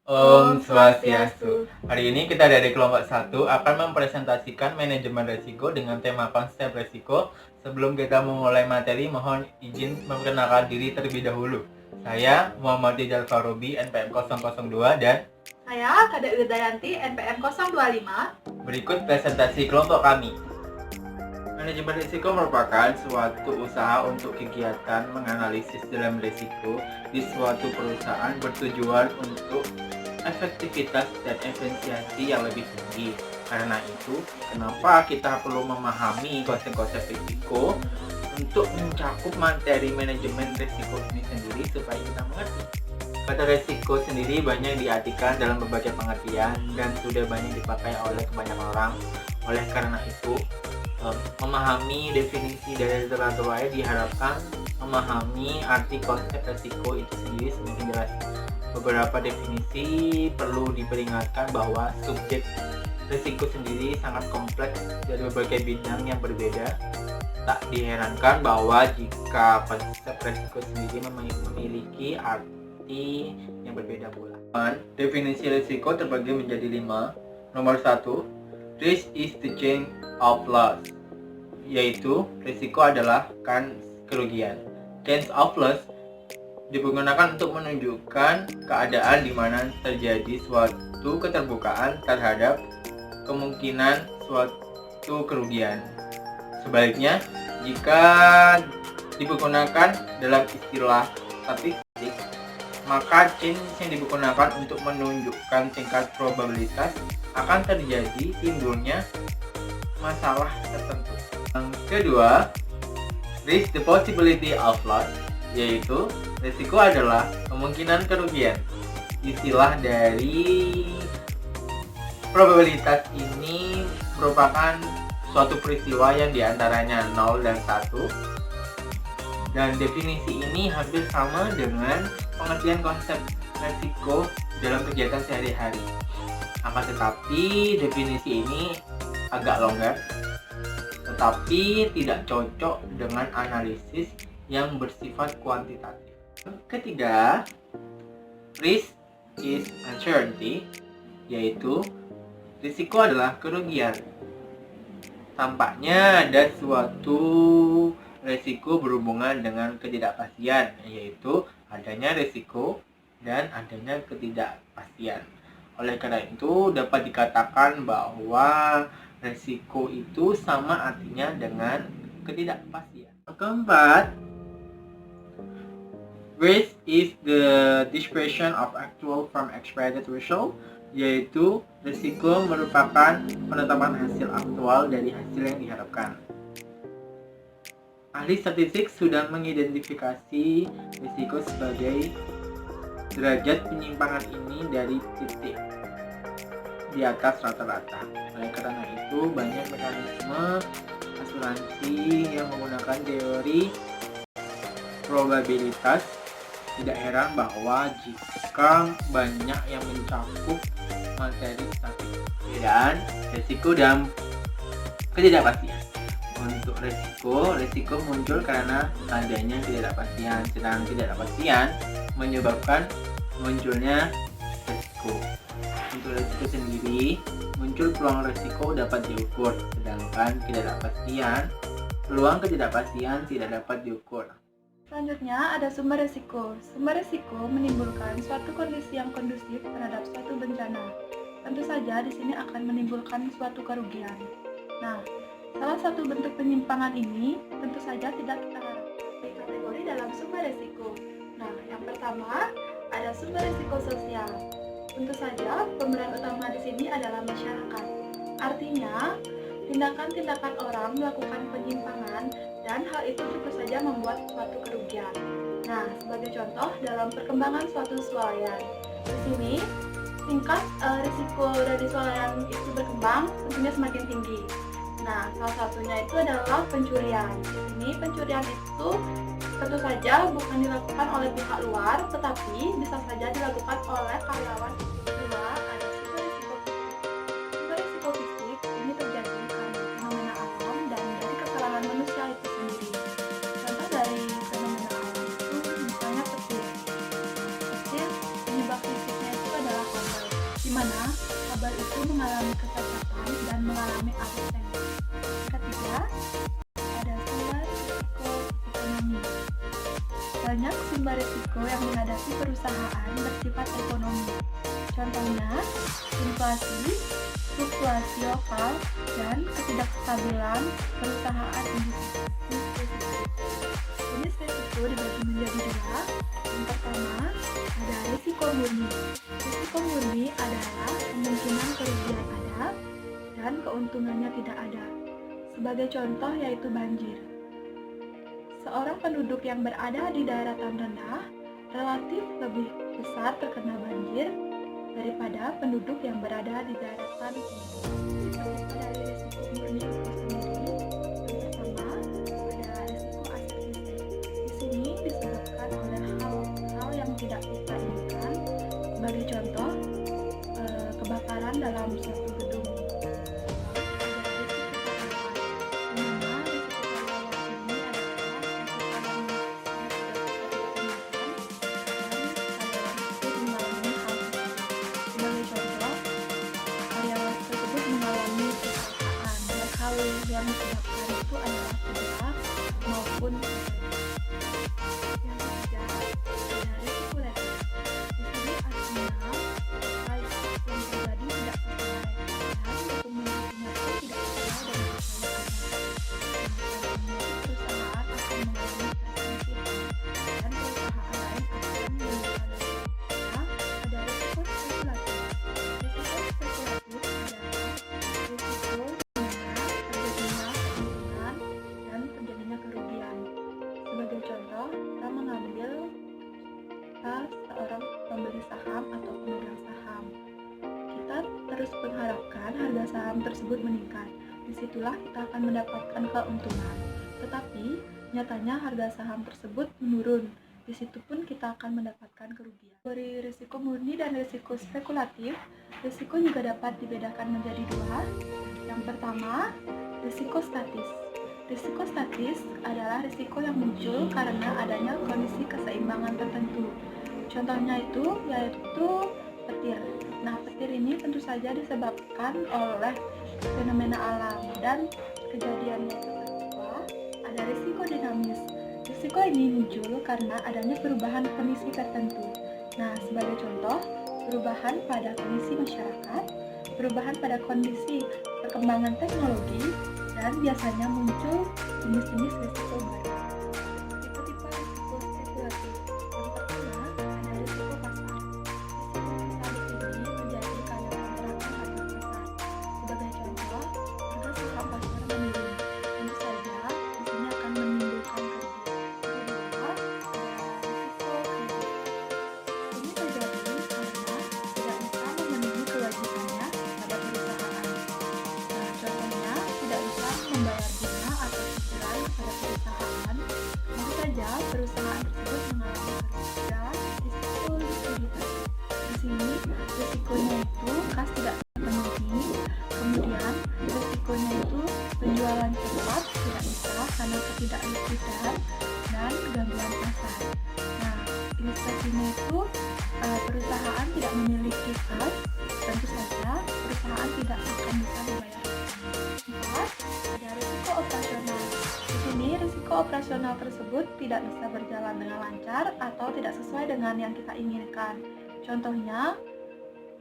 Om Swastiastu. Hari ini kita dari kelompok 1 akan mempresentasikan manajemen risiko dengan tema konsep risiko. Sebelum kita memulai materi, mohon izin memperkenalkan diri terlebih dahulu. Saya Muhammad Rizal Farobi, NPM 002, dan saya Kadek Widayanti, NPM 025. Berikut presentasi kelompok kami. Manajemen risiko merupakan suatu usaha untuk kegiatan menganalisis dalam risiko di suatu perusahaan bertujuan untuk efektivitas dan efisiensi yang lebih tinggi. Karena itu, kenapa kita perlu memahami konsep-konsep risiko untuk mencakup materi manajemen risiko ini sendiri supaya kita mengerti. Kata risiko sendiri banyak diartikan dalam berbagai pengertian dan sudah banyak dipakai oleh kebanyakan orang. Oleh karena itu, memahami definisi dari literatur lain diharapkan memahami arti konsep risiko itu sendiri semakin jelas. Beberapa definisi perlu diperingatkan bahwa subjek risiko sendiri sangat kompleks dari berbagai bidang yang berbeda. Tak diherankan bahwa jika konsep risiko sendiri memiliki arti yang berbeda pula. Definisi risiko terbagi menjadi 5. Nomor 1, risk is the change of loss, yaitu risiko adalah kerugian. Change of loss digunakan untuk menunjukkan keadaan di mana terjadi suatu keterbukaan terhadap kemungkinan suatu kerugian. Sebaliknya, jika digunakan dalam istilah statistik, maka change yang digunakan untuk menunjukkan tingkat probabilitas akan terjadi timbulnya masalah tertentu. Yang kedua, risk the possibility of loss, yaitu risiko adalah kemungkinan kerugian. Istilah dari probabilitas ini merupakan suatu peristiwa yang diantaranya 0 dan 1, dan definisi ini hampir sama dengan pengertian konsep risiko dalam kegiatan sehari-hari. Akan tetapi definisi ini agak longgar, tetapi tidak cocok dengan analisis yang bersifat kuantitatif. Ketiga, risk is uncertainty, yaitu risiko adalah kerugian. Tampaknya ada suatu risiko berhubungan dengan ketidakpastian, yaitu adanya risiko dan adanya ketidakpastian. Oleh karena itu, dapat dikatakan bahwa risiko itu sama artinya dengan ketidakpastian. Keempat, risk is the dispersion of actual from expected result, yaitu risiko merupakan penetapan hasil aktual dari hasil yang diharapkan. Ahli statistik sudah mengidentifikasi risiko sebagai derajat penyimpangan ini dari titik di atas rata-rata. Oleh karena itu, banyak mekanisme asuransi yang menggunakan teori probabilitas. Tidak heran bahwa jika banyak yang mencakup materi statistik dan risiko dan ketidakpastian. Untuk risiko muncul karena adanya ketidakpastian, sedangkan ketidakpastian menyebabkan munculnya risiko. Untuk risiko sendiri, muncul peluang risiko dapat diukur, sedangkan peluang ketidakpastian tidak dapat diukur. Selanjutnya ada sumber risiko. Sumber risiko menimbulkan suatu kondisi yang kondusif terhadap suatu bencana. Tentu saja di sini akan menimbulkan suatu kerugian. Nah, salah satu bentuk penyimpangan ini tentu saja tidak kita harapkan kategori dalam sumber risiko. Nah, yang pertama ada sumber risiko sosial. Tentu saja pemeran utama di sini adalah masyarakat. Artinya, tindakan-tindakan orang melakukan penyimpangan dan hal itu tentu saja membuat suatu kerugian. Nah, sebagai contoh dalam perkembangan suatu swalayan, di sini tingkat risiko dari swalayan itu berkembang tentunya semakin tinggi. Nah, salah satunya itu adalah pencurian. Di sini pencurian itu tentu saja bukan dilakukan oleh pihak luar, tetapi bisa saja dilakukan oleh karyawan. Kedua, ada sumber risiko fisik. Ini terjadi karena fenomena alam dan dari kesalahan manusia itu sendiri. Contoh dari fenomena alam itu misalnya petir. Penyebab fisiknya itu adalah mana kabar itu mengalami kecacatan dan mengalami arus tembak. Ketiga, ada sumber risiko ekonomi. Banyak sumber risiko yang dihadapi perusahaan bersifat ekonomi. Contohnya, inflasi, fluktuasi lokal, dan ketidakstabilan perusahaan industri. Jenis risiko dibagi menjadi dua. Yang pertama, ada risiko murni. Risiko murni adalah kemungkinan kerugian ada dan keuntungannya tidak ada. Sebagai contoh yaitu banjir. Seorang penduduk yang berada di daratan rendah relatif lebih besar terkena banjir daripada penduduk yang berada di daratan tinggi. Dari risiko murni itu sendiri, yang pertama ada risiko asing. Di sini disebabkan oleh hal-hal yang tidak kita inginkan, sebagai contoh kebakaran dalam suatu gedung. Yang disebabkan itu adalah cedera maupun yang ketiga ada risiko legal. Di sini artinya hal yang terjadi tidak sesuai dan dokumentasinya pun tidak sesuai dengan perusahaan akan mengalami perselisihan dan perusahaan lain akan menyalahkan. Ada risiko spekulatif. Risiko spekulatif adalah risiko sebagai contoh, kita mengambil seorang pembeli saham atau pemegang saham. Kita terus mengharapkan harga saham tersebut meningkat. Disitulah kita akan mendapatkan keuntungan. Tetapi nyatanya harga saham tersebut menurun. Disitu pun kita akan mendapatkan kerugian. Dari risiko murni dan risiko spekulatif, risiko juga dapat dibedakan menjadi dua. Yang pertama, risiko statis. Risiko statis adalah risiko yang muncul karena adanya kondisi keseimbangan tertentu. Contohnya yaitu petir. Nah, petir ini tentu saja disebabkan oleh fenomena alam dan kejadiannya itu kedua ada risiko dinamis. Risiko ini muncul karena adanya perubahan kondisi tertentu. Nah, sebagai contoh, perubahan pada kondisi masyarakat, perubahan pada kondisi perkembangan teknologi, dan biasanya muncul jenis-jenis risiko baru. Tipe-tipe risiko spekulatif. Yang pertama, ada risiko pasar. Risiko pasar ini menjadi karena pergerakan harga pasar. Sebagai contoh, harga saham pasar menurun. Tentu saja, di sini akan menimbulkan kerugian. Kedua, ada risiko kredit. Ini terjadi karena tidak bisa memenuhi kewajibannya pada perusahaan. Nah, contohnya tidak bisa membayar bunga atau cicilan pada perusahaan, tentu saja perusahaan tersebut mengalami kerugian. Risiko likuiditas. Di sini risikonya itu kas tidak terpenuhi, kemudian risikonya itu penjualan cepat tidak bisa karena ketidaklikuidan dan gangguan pasar. Nah, ilustrasinya itu perusahaan tidak memiliki kas, tentu saja perusahaan tidak akan bisa membayar. Ada risiko operasional. Di sini risiko operasional tersebut tidak bisa berjalan dengan lancar atau tidak sesuai dengan yang kita inginkan. Contohnya,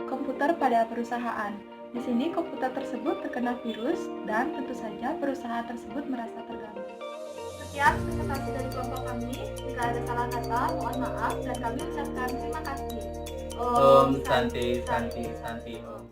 komputer pada perusahaan. Di sini komputer tersebut terkena virus dan tentu saja perusahaan tersebut merasa terganggu. Sekian presentasi dari kelompok kami. Jika ada salah kata, mohon maaf dan kami ucapkan terima kasih. Om Santi Santi Santi Om.